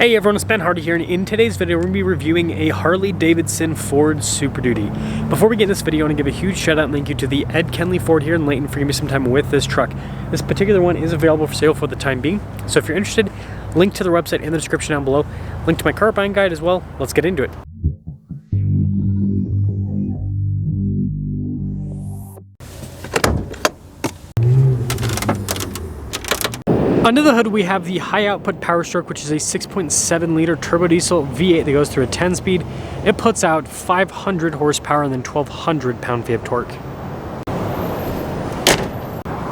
Hey everyone, it's Ben Hardy here, and in today's video we're going to be reviewing a Harley Davidson Ford Super Duty. Before we get into this video, I want to give a huge shout out and thank you to the Ed Kenley Ford here in Layton for giving me some time with this truck. This particular one is available for sale for the time being, so if you're interested, link to the website in the description down below, link to my car buying guide as well. Let's get into it. Under the hood, we have the high output Power Stroke, which is a 6.7 liter turbo diesel V8 that goes through a 10-speed. It puts out 500 horsepower and then 1,200 pound-feet of torque.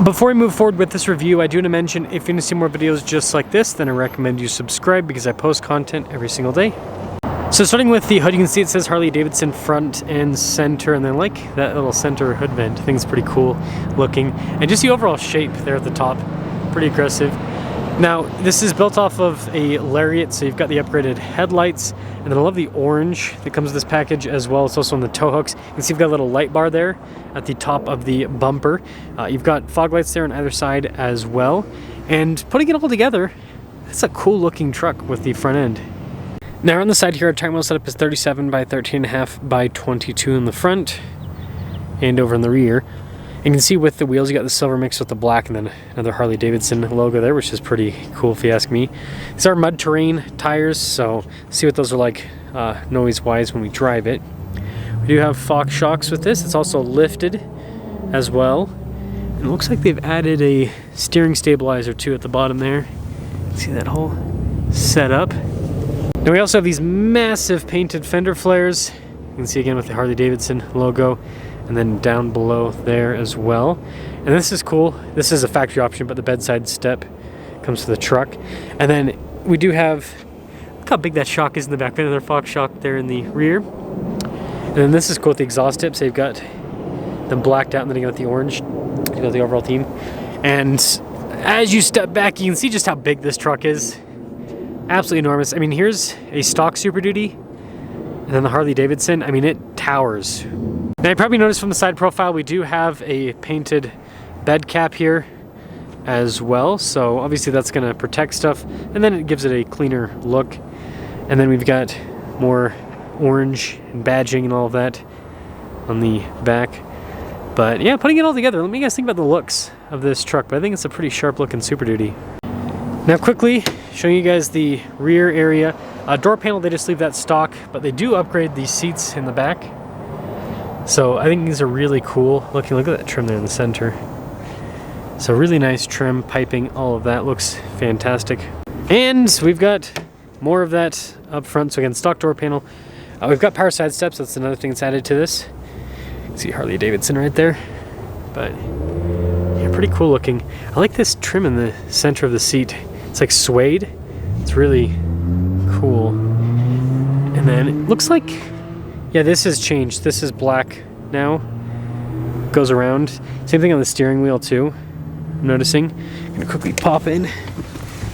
Before we move forward with this review, I do want to mention if you want to see more videos just like this, then I recommend you subscribe because I post content every single day. So starting with the hood, you can see it says Harley Davidson front and center, and then like that little center hood vent. I think it's pretty cool looking. And just the overall shape there at the top. Pretty aggressive. Now this is built off of a Lariat, so you've got the upgraded headlights, and then I love the orange that comes with this package as well. It's also on the tow hooks. You can see you've got a little light bar there at the top of the bumper. You've got fog lights there on either side as well, and putting it all together, it's a cool looking truck with the front end. Now on the side here, our tire wheel setup is 37 by 13.5 by 22 in the front and over in the rear. You can see with the wheels, you got the silver mixed with the black, and then another Harley Davidson logo there, which is pretty cool if you ask me. These are mud terrain tires, so see what those are like noise-wise when we drive it. We do have Fox shocks with this. It's also lifted as well. And it looks like they've added a steering stabilizer too at the bottom there. See that whole setup. Now we also have these massive painted fender flares. You can see again with the Harley Davidson logo. And then down below there as well. And this is cool. This is a factory option, but the bedside step comes to the truck. And then we do have, look how big that shock is in the back. Another Fox shock there in the rear. And then this is cool with the exhaust tips. They've got them blacked out, and then you got the orange. You got the overall theme. And as you step back, you can see just how big this truck is. Absolutely enormous. I mean, here's a stock Super Duty, and then the Harley Davidson. I mean, it towers. Now you probably noticed from the side profile we do have a painted bed cap here as well, so obviously that's going to protect stuff, and then it gives it a cleaner look. And then we've got more orange and badging and all of that on the back. But yeah, putting it all together, let me guys think about the looks of this truck, but I think it's a pretty sharp looking Super Duty. Now quickly showing you guys the rear area. Door panel, they just leave that stock, but they do upgrade the seats in the back. So I think these are really cool looking. Look at that trim there in the center. So really nice trim, piping, all of that looks fantastic. And we've got more of that up front. So again, stock door panel. We've got power side steps. That's another thing that's added to this. You can see Harley Davidson right there. But yeah, pretty cool looking. I like this trim in the center of the seat. It's like suede. It's really cool. And then it looks like, yeah, this has changed. This is black now. Goes around. Same thing on the steering wheel too, I'm noticing. I'm gonna quickly pop in,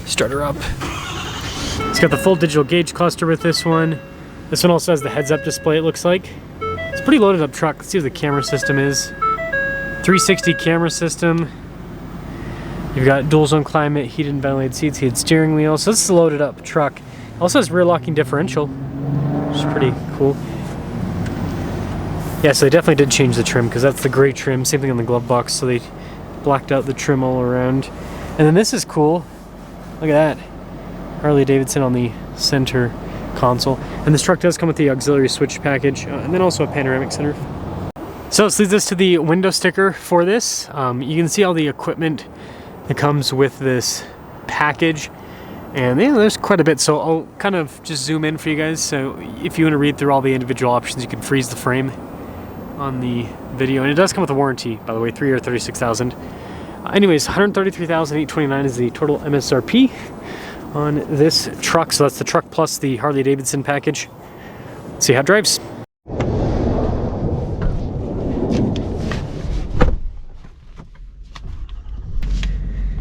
start her up. It's got the full digital gauge cluster with this one. This one also has the heads-up display, it looks like. It's a pretty loaded up truck. Let's see what the camera system is. 360 camera system. You've got dual zone climate, heated and ventilated seats, heated steering wheel. So this is a loaded up truck. Also has rear locking differential, which is pretty cool. Yeah, so they definitely did change the trim because that's the gray trim. Same thing on the glove box, so they blacked out the trim all around. And then this is cool. Look at that. Harley Davidson on the center console. And this truck does come with the auxiliary switch package, and then also a panoramic center. So this leads us to the window sticker for this. You can see all the equipment that comes with this package. And yeah, there's quite a bit, so I'll kind of just zoom in for you guys. So if you want to read through all the individual options, you can freeze the frame on the video, and it does come with a warranty, by the way, 3 year, 36,000. Anyways, 133,829 is the total MSRP on this truck. So that's the truck plus the Harley Davidson package. Let's see how it drives.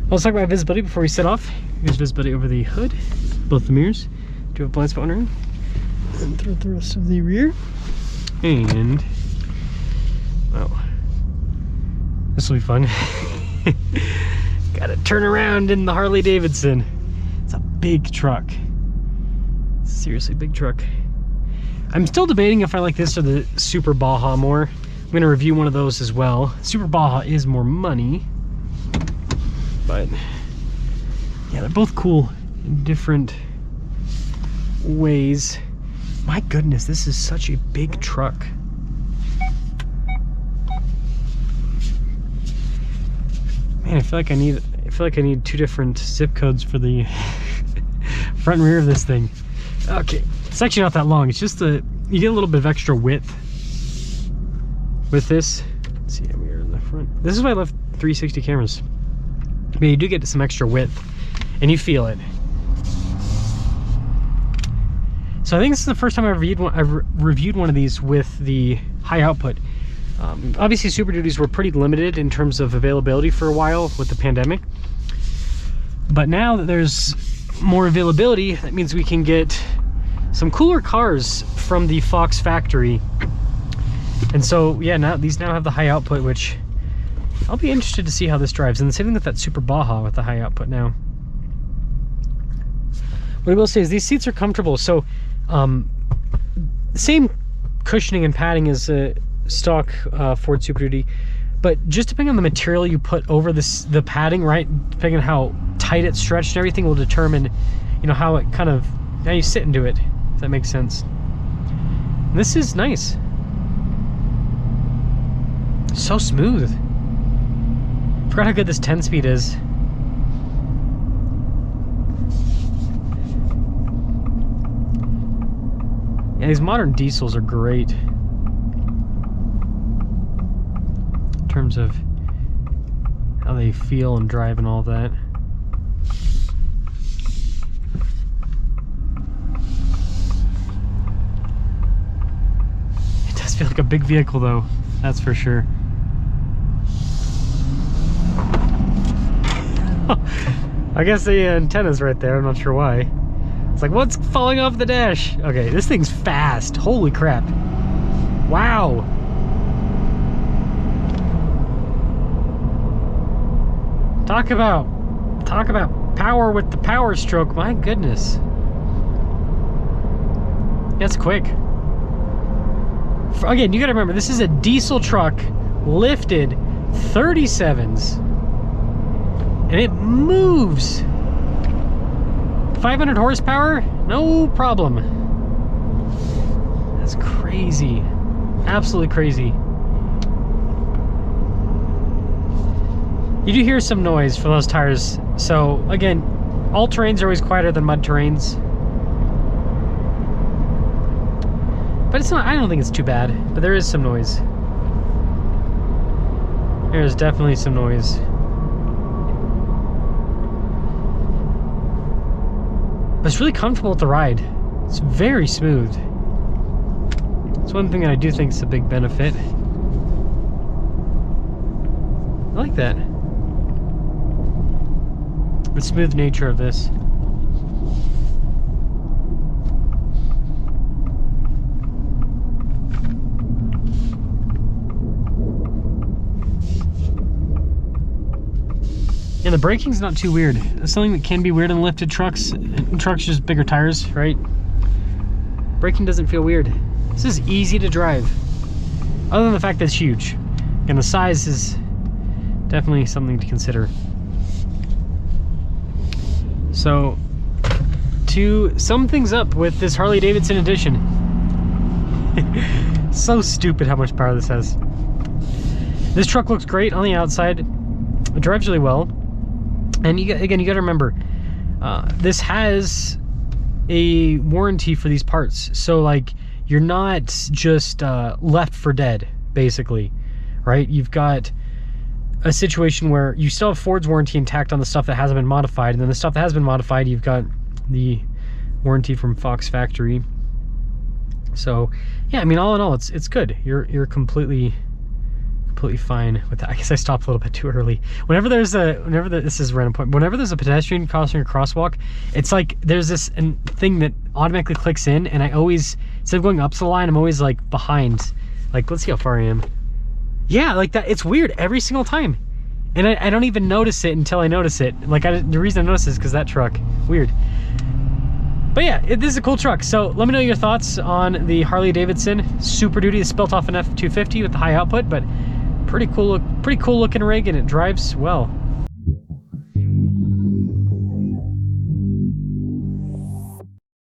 Let's talk about visibility before we set off. Here's visibility over the hood, both the mirrors. Do have a blind spot wandering, and throughout the rest of the rear. And wow, this will be fun. Gotta turn around in the Harley Davidson. It's a big truck. Seriously big truck. I'm still debating if I like this or the Super Baja more. I'm gonna review one of those as well. Super Baja is more money, but yeah, they're both cool in different ways. My goodness, this is such a big truck. Man, I feel like I need two different zip codes for the front and rear of this thing. Okay, it's actually not that long. It's just you get a little bit of extra width with this. Let's see how we are in the front. This is why I left 360 cameras. But you do get some extra width, and you feel it. So I think this is the first time I've reviewed one of these with the high output. Obviously Super Duties were pretty limited in terms of availability for a while with the pandemic. But now that there's more availability, that means we can get some cooler cars from the Fox factory. And so, yeah, now these now have the high output, which I'll be interested to see how this drives. And the same thing with that Super Baja with the high output now. What I will say is these seats are comfortable. So, same cushioning and padding as a stock Ford Super Duty, but just depending on the material you put over the padding, right, depending on how tight it's stretched and everything, will determine, you know, how you sit into it, if that makes sense. And this is nice. So smooth. Forgot how good this 10-speed is. Yeah, these modern diesels are great in terms of how they feel and drive and all that. It does feel like a big vehicle though, that's for sure. I guess the antenna's right there, I'm not sure why. It's like, what's falling off the dash? Okay, this thing's fast. Holy crap. Wow. Talk about power with the Power Stroke. My goodness. That's quick. Again, you gotta remember, this is a diesel truck lifted 37s. And it moves. 500 horsepower, no problem. That's crazy. Absolutely crazy. You do hear some noise from those tires. So again, all terrains are always quieter than mud terrains. But it's not, I don't think it's too bad, but there is some noise. There's definitely some noise. But it's really comfortable with the ride. It's very smooth. It's one thing that I do think is a big benefit. I like that. The smooth nature of this. Yeah, the braking's not too weird. That's something that can be weird in lifted trucks. In trucks, just bigger tires, right? Braking doesn't feel weird. This is easy to drive. Other than the fact that it's huge. And the size is definitely something to consider. So, to sum things up with this Harley Davidson edition. So stupid how much power this has. This truck looks great on the outside. It drives really well. And you gotta remember, this has a warranty for these parts. So like, you're not just left for dead, basically, right? You've got a situation where you still have Ford's warranty intact on the stuff that hasn't been modified, and then the stuff that has been modified, you've got the warranty from Fox factory. So yeah, I mean, all in all, it's good. You're completely fine with that. I guess I stopped a little bit too early. This is a random point. Whenever there's a pedestrian crossing a crosswalk, it's like there's this thing that automatically clicks in, and I always, instead of going up to the line, I'm always like behind. Like, let's see how far I am. Yeah, like that. It's weird every single time, and I don't even notice it until I notice it. Like, the reason I notice it is because that truck. Weird. But yeah, this is a cool truck. So let me know your thoughts on the Harley Davidson Super Duty. It's built off an F250 with the high output, but pretty cool looking rig, and it drives well.